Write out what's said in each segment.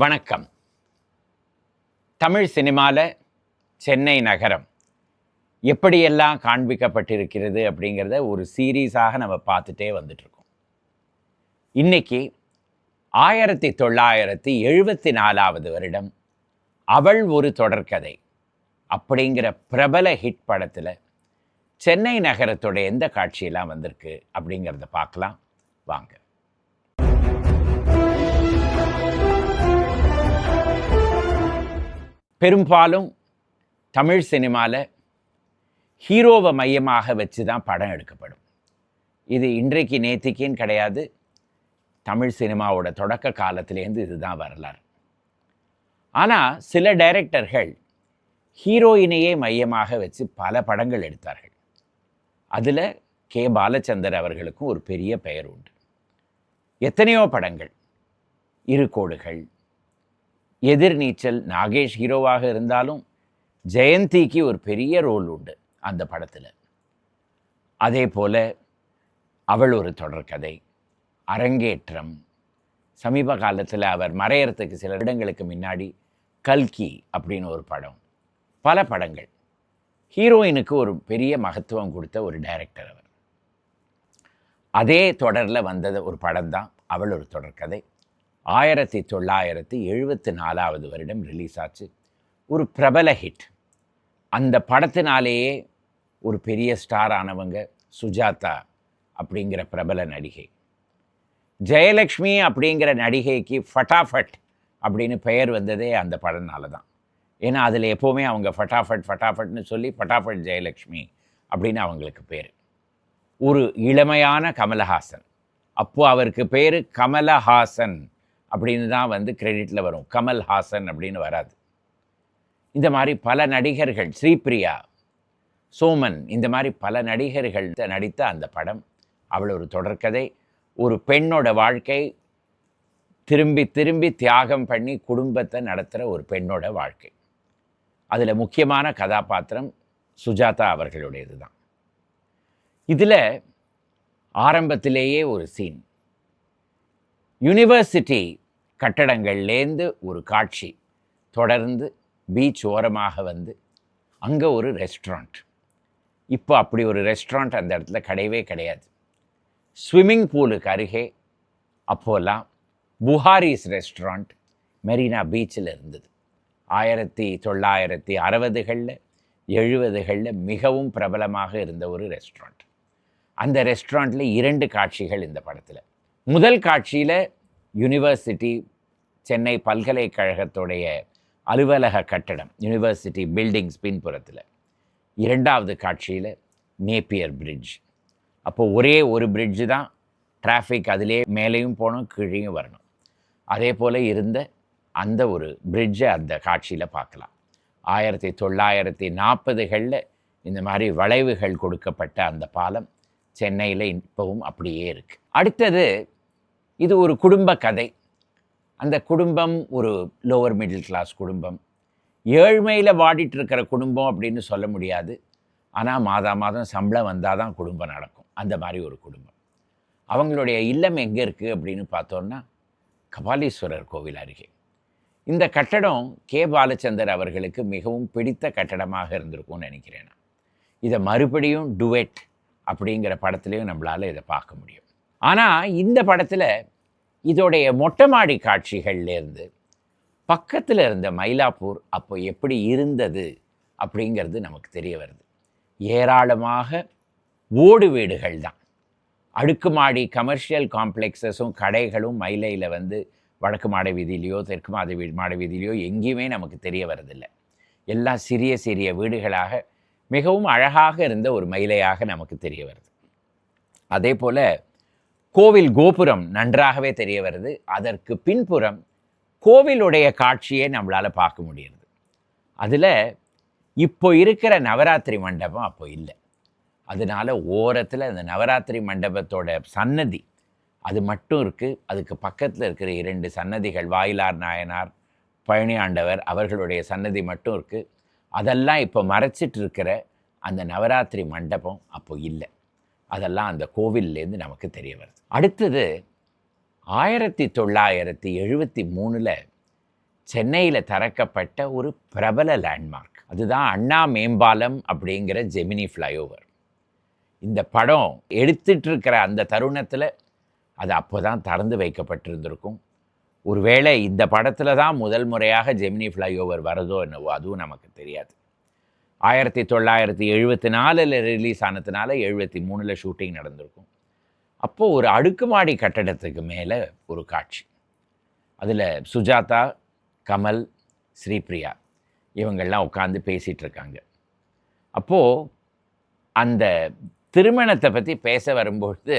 வணக்கம். தமிழ் சினிமாவில் சென்னை நகரம் எப்படியெல்லாம் காண்பிக்கப்பட்டிருக்கிறது அப்படிங்கிறத ஒரு சீரீஸாக நம்ம பார்த்துட்டே வந்துட்ருக்கோம். இன்னைக்கு 1974 வருடம் அவள் ஒரு தொடர்கதை அப்படிங்கிற பிரபல ஹிட் படத்தில் சென்னை நகரத்தோட எந்த காட்சியெல்லாம் வந்திருக்கு அப்படிங்கிறத பார்க்கலாம் வாங்க. பெரும்பாலும் தமிழ் சினிமாவில் ஹீரோவை மையமாக வச்சு தான் படம் எடுக்கப்படும். இது இன்றைக்கு நேத்திக்கின்னு கிடையாது, தமிழ் சினிமாவோட தொடக்க காலத்திலேருந்து இதுதான் வரலாறு. ஆனால் சில டைரக்டர்கள் ஹீரோயினையே மையமாக வச்சு பல படங்கள் எடுத்தார்கள். அதில் கே. பாலச்சந்தர் அவர்களுக்கும் ஒரு பெரிய பெயர் உண்டு. எத்தனையோ படங்கள், இரு கோடுகள், எதிர்நீச்சல், நாகேஷ் ஹீரோவாக இருந்தாலும் ஜெயந்திக்கு ஒரு பெரிய ரோல் உண்டு அந்த படத்தில். அதே போல் அவள் ஒரு தொடர்கதை, அரங்கேற்றம், சமீப காலத்தில் அவர் மறையறதுக்கு சில இடங்களுக்கு முன்னாடி கல்கி அப்படின்னு ஒரு படம், பல படங்கள். ஹீரோயினுக்கு ஒரு பெரிய மகத்துவம் கொடுத்த ஒரு டைரக்டர் அவர். அதே தொடரில் வந்தது ஒரு படம் தான் அவள் ஒரு தொடர்கதை. 1974 வருடம் ரிலீஸ் ஆச்சு. ஒரு பிரபல ஹிட். அந்த படத்தினாலேயே ஒரு பெரிய ஸ்டார் ஆனவங்க சுஜாதா அப்படிங்கிற பிரபல நடிகை. ஜெயலக்ஷ்மி அப்படிங்கிற நடிகைக்கு ஃபட்டாஃபட் அப்படின்னு பெயர் வந்ததே அந்த படம்னால தான். ஏன்னா அதில் எப்போவுமே அவங்க ஃபட்டாஃபட்னு சொல்லி ஃபட்டாஃபட் ஜெயலக்ஷ்மி அப்படின்னு அவங்களுக்கு பேர். ஒரு இளமையான கமலஹாசன், அப்போது அவருக்கு பேர் கமலஹாசன் அப்படின்னு தான் கிரெடிட்டில் வரும், கமல்ஹாசன் அப்படின்னு வராது. இந்த மாதிரி பல நடிகர்கள், ஸ்ரீபிரியா, சோமன், இந்த மாதிரி பல நடிகர்கள் நடித்த அந்த படம் அவள் ஒரு தொடர்கதை. ஒரு பெண்ணோட வாழ்க்கை, திரும்பி திரும்பி தியாகம் பண்ணி குடும்பத்தை நடத்துகிற ஒரு பெண்ணோட வாழ்க்கை. அதில் முக்கியமான கதாபாத்திரம் சுஜாதா அவர்களுடையது தான். இதில் ஆரம்பத்திலேயே ஒரு சீன், யூனிவர்சிட்டி கட்டடங்கள்லேருந்து ஒரு காட்சி தொடர்ந்து பீச் ஓரமாக வந்து அங்கே ஒரு ரெஸ்டாரண்ட். இப்போ அப்படி ஒரு ரெஸ்டாரண்ட் அந்த இடத்துல கிடையவே கிடையாது. ஸ்விம்மிங் பூலுக்கு அருகே அப்போல்லாம் புஹாரிஸ் ரெஸ்டாரண்ட் மெரினா பீச்சில் இருந்தது. 1960களில் 70களில் மிகவும் பிரபலமாக இருந்த ஒரு ரெஸ்டாரண்ட். அந்த ரெஸ்டாரண்ட்டில் 2 காட்சிகள் இந்த படத்தில். முதல் காட்சியில் யூனிவர்சிட்டி, சென்னை பல்கலைக்கழகத்துடைய அலுவலக கட்டடம், யூனிவர்சிட்டி பில்டிங்ஸ் பின்புறத்தில். 2வது காட்சியில் நேப்பியர் பிரிட்ஜ். அப்போது ஒரே ஒரு பிரிட்ஜு தான், டிராஃபிக் அதிலே மேலேயும் போகணும் கீழேயும் வரணும். அதே போல் இருந்த அந்த ஒரு பிரிட்ஜை அந்த காட்சியில் பார்க்கலாம். 1940களில் இந்த மாதிரி வளைவுகள் கொடுக்கப்பட்ட அந்த பாலம் சென்னையில் இப்போவும் அப்படியே இருக்குது. அடுத்தது, இது ஒரு குடும்ப கதை. அந்த குடும்பம் ஒரு லோவர் மிடில் கிளாஸ் குடும்பம், ஏழ்மையில் வாடிட்டு இருக்கிற குடும்பம் அப்படின்னு சொல்ல முடியாது. ஆனால் மாதம் சம்பளம் வந்தால் தான் குடும்பம் நடக்கும். அந்த மாதிரி ஒரு குடும்பம். அவங்களுடைய இல்லம் எங்கே இருக்குது அப்படின்னு பார்த்தோன்னா கபாலீஸ்வரர் கோவில் அருகே. இந்த கட்டடம் கே. பாலச்சந்தர் அவர்களுக்கு மிகவும் பிடித்த கட்டடமாக இருந்திருக்கும்னு நினைக்கிறேன். இதை மறுபடியும் டுவெட் அப்படிங்கிற படத்துலையும் நம்மளால் இதை பார்க்க முடியும். ஆனால் இந்த படத்தில் இதோடைய மொட்டை மாடி காட்சிகள்லேருந்து பக்கத்தில் இருந்த மயிலாப்பூர் அப்போ எப்படி இருந்தது அப்படிங்கிறது நமக்கு தெரிய வருது. ஏராளமாக ஓடு வீடுகள் தான். அடுக்குமாடி கமர்ஷியல் காம்ப்ளெக்ஸஸும் கடைகளும் மயிலையில் வடக்கு மாட வீதியிலையோ தெற்கு மாட வீதியிலையோ எங்கேயுமே நமக்கு தெரிய வரதில்லை. எல்லாம் சிறிய சிறிய வீடுகளாக மிகவும் அழகாக இருந்த ஒரு மயிலையாக நமக்கு தெரிய வருது. அதே போல் கோவில் கோபுரம் நன்றாகவே தெரிய வருது. அதற்கு பின்புறம் கோவிலுடைய காட்சியை நம்மளால் பார்க்க முடியுது. அதில் இப்போ இருக்கிற நவராத்திரி மண்டபம் அப்போ இல்லை. அதனால் ஓரத்தில் அந்த நவராத்திரி மண்டபத்தோட சன்னதி அது மட்டும் இருக்குது. அதுக்கு பக்கத்தில் இருக்கிற 2 சன்னதிகள், வாயிலார் நாயனார், பழனி ஆண்டவர் அவர்களுடைய சன்னதி மட்டும் இருக்குது. அதெல்லாம் இப்போ மறைச்சிட்டு இருக்கிற அந்த நவராத்திரி மண்டபம் அப்போ இல்லை. அதெல்லாம் அந்த கோவில்லேருந்து நமக்கு தெரிய வருது. அடுத்தது 1973 சென்னையில் திறக்கப்பட்ட ஒரு பிரபல லேண்ட்மார்க். அதுதான் அண்ணா மேம்பாலம் அப்படிங்கிற ஜெமினி ஃப்ளைஓவர். இந்த படம் எடுத்துட்டு இருக்கிற அந்த தருணத்தில் அது அப்போ தான் திறந்து வைக்கப்பட்டிருந்திருக்கும். ஒருவேளை இந்த படத்தில் தான் முதல் முறையாக ஜெமினி ஃப்ளைஓவர் வரதோ என்னவோ, அதுவும் நமக்கு தெரியாது. 1974 ரிலீஸ் ஆனதுனால 73 ஷூட்டிங் நடந்திருக்கும். அப்போது ஒரு அடுக்குமாடி கட்டடத்துக்கு மேலே ஒரு காட்சி. அதில் சுஜாதா, கமல், ஸ்ரீபிரியா இவங்கள்லாம் உட்காந்து பேசிகிட்டு இருக்காங்க. அப்போது அந்த திருமணத்தை பற்றி பேச வரும்பொழுது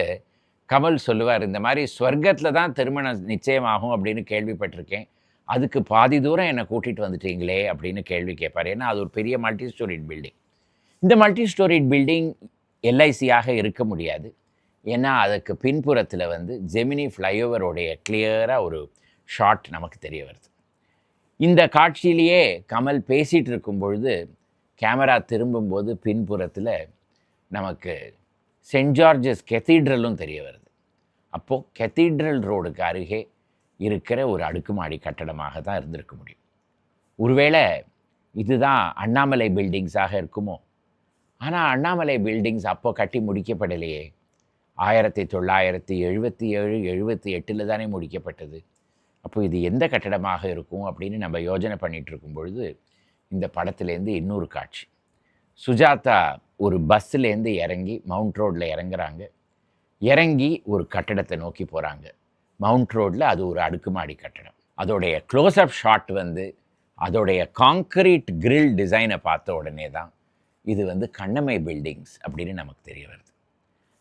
கமல் சொல்லுவார், இந்த மாதிரி ஸ்வர்க்கத்தில் தான் திருமணம் நிச்சயமாகும் அப்படின்னு கேள்விப்பட்டிருக்கேன், அதுக்கு பாதி தூரம் என்னை கூட்டிகிட்டு வந்துட்டீங்களே அப்படின்னு கேள்வி கேட்பார். ஏன்னா அது ஒரு பெரிய மல்டி ஸ்டோரிட் பில்டிங். இந்த மல்டி ஸ்டோரிட் பில்டிங் எல்ஐசியாக இருக்க முடியாது. ஏன்னா அதுக்கு பின்புறத்தில் ஜெமினி ஃப்ளைஓவருடைய கிளியராக ஒரு ஷாட் நமக்கு தெரிய வருது. இந்த காட்சியிலேயே கமல் பேசிகிட்டு இருக்கும் பொழுது கேமரா திரும்பும்போது பின்புறத்தில் நமக்கு சென்ட் ஜார்ஜஸ் கெத்தீட்ரலும் தெரிய வருது. அப்போது கெத்தீட்ரல் ரோடுக்கு அருகே இருக்கிற ஒரு அடுக்குமாடி கட்டடமாக தான் இருந்திருக்க முடியும். ஒருவேளை இதுதான் அண்ணாமலை பில்டிங்ஸாக இருக்குமோ? ஆனால் அண்ணாமலை பில்டிங்ஸ் அப்போ கட்டி முடிக்கப்படலையே. 1977, 78 தானே முடிக்கப்பட்டது. அப்போ இது எந்த கட்டடமாக இருக்கும் அப்படின்னு நம்ம யோஜனை பண்ணிகிட்டு இருக்கும் பொழுது இந்த படத்துலேருந்து இன்னொரு காட்சி. சுஜாதா ஒரு பஸ்ஸுலேருந்து இறங்கி மவுண்ட் ரோடில் இறங்குறாங்க. இறங்கி ஒரு கட்டடத்தை நோக்கி போகிறாங்க. மவுண்ட் ரோடில் அது ஒரு அடுக்குமாடி கட்டடம். அதோடைய க்ளோஸ்அப் ஷாட் அதோடைய காங்க்ரீட் கிரில் டிசைனை பார்த்த உடனே தான் இது கண்ணமை பில்டிங்ஸ் அப்படின்னு நமக்கு தெரிய வருது.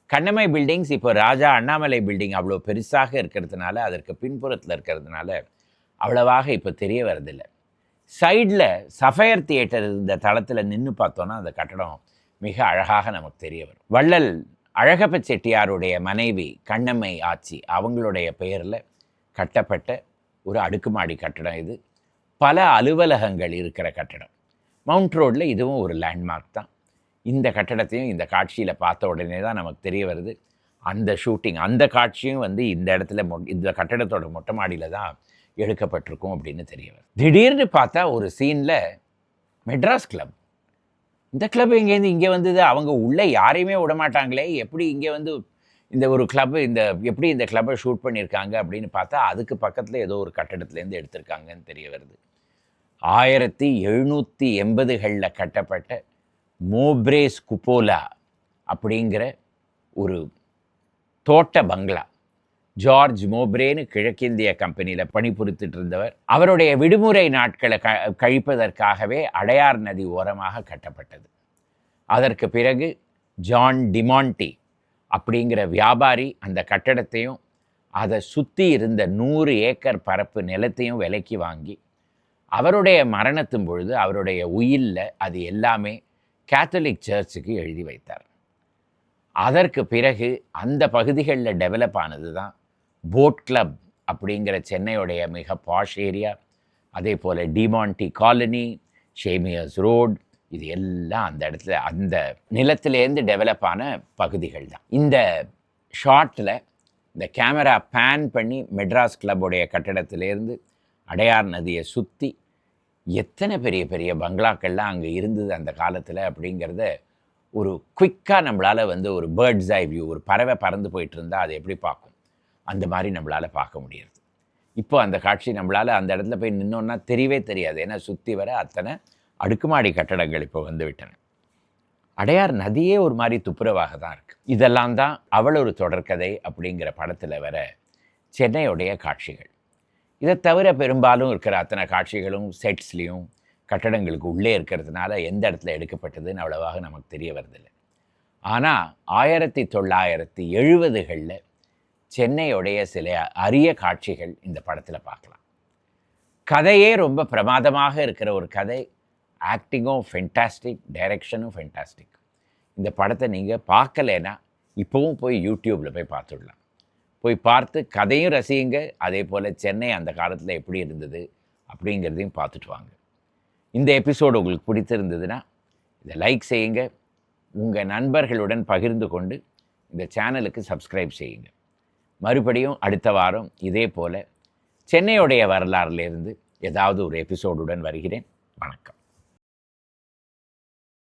கண்ணமை பில்டிங்ஸ் இப்போ ராஜா அண்ணாமலை பில்டிங் அவ்வளோ பெருசாக இருக்கிறதுனால, அதற்கு பின்புறத்தில் இருக்கிறதுனால அவ்வளவாக இப்போ தெரிய வரதில்லை. சைடில் சஃபயர் தியேட்டர் இந்த தளத்தில் நின்று பார்த்தோன்னா அந்த கட்டடம் மிக அழகாக நமக்கு தெரிய வரும். வள்ளல் அழகப்ப செட்டியாருடைய மனைவி கண்ணம்மை ஆச்சி அவங்களுடைய பெயரில் கட்டப்பட்ட ஒரு அடுக்குமாடி கட்டடம் இது. பல அலுவலகங்கள் இருக்கிற கட்டடம். மவுண்ட் ரோடில் இதுவும் ஒரு லேண்ட்மார்க் தான். இந்த கட்டடத்தையும் இந்த காட்சியில் பார்த்த உடனே தான் நமக்கு தெரிய வருது அந்த ஷூட்டிங், அந்த காட்சியும் இந்த இடத்துல இந்த கட்டடத்தோட மொட்டை மாடியில் தான் எடுக்கப்பட்டிருக்கும் அப்படின்னு தெரிய வருது. திடீர்னு பார்த்தா ஒரு சீனில் மெட்ராஸ் கிளப், இந்த கிளப் எங்கேருந்து இங்கே வந்தது, அவங்க உள்ளே யாரையுமே விடமாட்டாங்களே, எப்படி இங்கே இந்த ஒரு கிளப்பு எப்படி இந்த கிளப்பை ஷூட் பண்ணியிருக்காங்க அப்படின்னு பார்த்தா அதுக்கு பக்கத்தில் ஏதோ ஒரு கட்டடத்துலேருந்து எடுத்திருக்காங்கன்னு தெரிய வருது. 1780களில் கட்டப்பட்ட மோப்ரேஸ் குப்போலா அப்படிங்கிற ஒரு தோட்ட பங்களா. ஜார்ஜ் மோப்ரேன்னு கிழக்கிந்திய கம்பெனியில் பணிபுரித்துட்டு இருந்தவர். அவருடைய விடுமுறை நாட்களை கழிப்பதற்காகவே அடையார் நதி ஓரமாக கட்டப்பட்டது. அதற்கு பிறகு ஜான் டிமாண்டி அப்படிங்கிற வியாபாரி அந்த கட்டடத்தையும் அதை சுற்றி இருந்த 100 ஏக்கர் பரப்பு நிலத்தையும் விலைக்கு வாங்கி அவருடைய மரணத்தின் பொழுது அவருடைய உயிலில் அது எல்லாமே கேத்தலிக் சர்ச்சுக்கு எழுதி வைத்தார். அதற்கு பிறகு அந்த பகுதிகளில் டெவலப் ஆனது தான் போட் கிளப் அப்படிங்கிற சென்னையுடைய மிக பாஷ் ஏரியா. அதே போல் டிமாண்டி காலனி, ஷேமியர்ஸ் ரோட், இது எல்லாம் அந்த இடத்துல அந்த நிலத்திலேருந்து டெவலப் ஆன பகுதிகள் தான். இந்த ஷாட்டில் இந்த கேமரா பேன் பண்ணி மெட்ராஸ் கிளப்புடைய கட்டடத்திலேருந்து அடையார் நதியை சுற்றி எத்தனை பெரிய பெரிய பங்களாக்கள்லாம் அங்கே இருந்தது அந்த காலத்தில் அப்படிங்கிறத ஒரு குயிக்காக நம்மளால் ஒரு பேர்ட்ஸ் ஐ வியூ, ஒரு பறவை பறந்து போயிட்டு இருந்தால் அதை எப்படி பார்க்கும், அந்த மாதிரி நம்மளால் பார்க்க முடியாது. இப்போ அந்த காட்சி நம்மளால் அந்த இடத்துல போய் நின்னோன்னா தெரியவே தெரியாது. ஏன்னா சுற்றி வர அத்தனை அடுக்குமாடி கட்டடங்கள் இப்போ விட்டன. அடையார் நதியே ஒரு மாதிரி துப்புரவாக தான் இருக்குது. இதெல்லாம் தான் அவள் ஒரு தொடர்கதை அப்படிங்கிற படத்தில் வர சென்னையுடைய காட்சிகள். இதை தவிர பெரும்பாலும் இருக்கிற அத்தனை காட்சிகளும் செட்ஸ்லேயும் கட்டடங்களுக்கு உள்ளே இருக்கிறதுனால எந்த இடத்துல எடுக்கப்பட்டதுன்னு அவ்வளவாக நமக்கு தெரிய வரதில்லை. ஆனால் 1970களில் சென்னையுடைய சில அரிய காட்சிகள் இந்த படத்தில் பார்க்கலாம். கதையே ரொம்ப பிரமாதமாக இருக்கிற ஒரு கதை. ஆக்டிங்கும் ஃபென்டாஸ்டிக், டைரக்ஷனும் ஃபென்டாஸ்டிக். இந்த படத்தை நீங்கள் பார்க்கலைன்னா இப்போவும் போய் யூடியூப்பில் போய் பார்த்துடலாம். போய் பார்த்து கதையும் ரசியுங்க. அதே போல் சென்னை அந்த காலத்தில் எப்படி இருந்தது அப்படிங்கிறதையும் பார்த்துட்டு வாங்க. இந்த எபிசோடு உங்களுக்கு பிடித்திருந்ததுன்னா இதை லைக் செய்யுங்க. உங்கள் நண்பர்களுடன் பகிர்ந்து கொண்டு இந்த சேனலுக்கு சப்ஸ்கிரைப் செய்யுங்க. மறுபடியும் அடுத்த வாரம் இதே போல் சென்னையுடைய வரலாறுலேருந்து ஏதாவது ஒரு எபிசோடுடன் வருகிறேன். வணக்கம்.